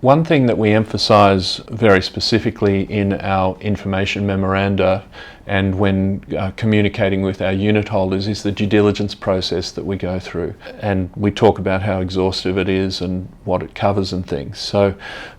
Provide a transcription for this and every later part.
One thing that we emphasise very specifically in our information memoranda and when communicating with our unit holders is the due diligence process that we go through. And we talk about how exhaustive it is and what it covers and things. So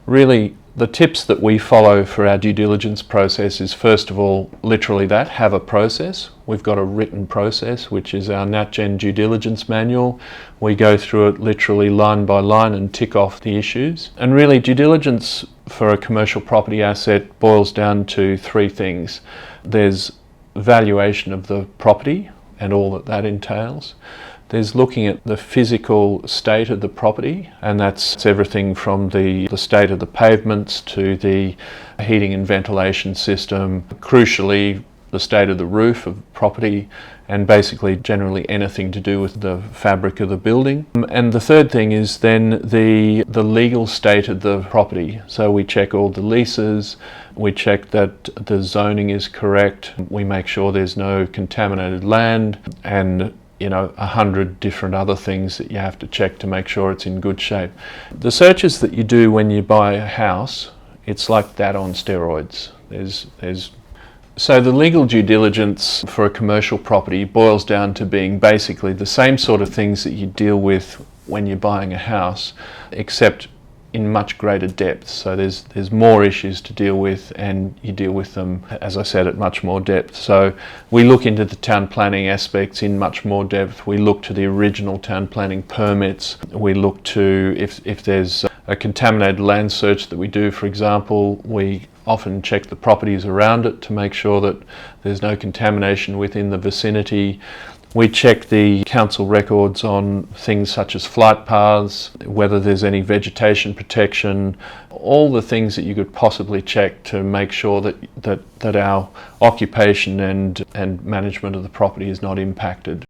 really the tips that we follow for our due diligence process is, first of all, literally that, have a process. We've got a written process, which is our Natgen Due Diligence Manual. We go through it literally line by line and tick off the issues. And really, due diligence for a commercial property asset boils down to three things. There's valuation of the property and all that that entails. There's looking at the physical state of the property, and that's everything from the state of the pavements to the heating and ventilation system, crucially the state of the roof of the property, and basically generally anything to do with the fabric of the building. And the third thing is then the legal state of the property. So we check all the leases, we check that the zoning is correct, we make sure there's no contaminated land, and 100 different other things that you have to check to make sure it's in good shape. The searches that you do when you buy a house, it's like that on steroids. So the legal due diligence for a commercial property boils down to being basically the same sort of things that you deal with when you're buying a house, except in much greater depth. So there's more issues to deal with, and you deal with them, as I said, at much more depth. So we look into the town planning aspects in much more depth. We look to the original town planning permits. We look to if there's a contaminated land search that we do, for example, we often check the properties around it to make sure that there's no contamination within the vicinity. We check the council records on things such as flight paths, whether there's any vegetation protection, all the things that you could possibly check to make sure that our occupation and management of the property is not impacted.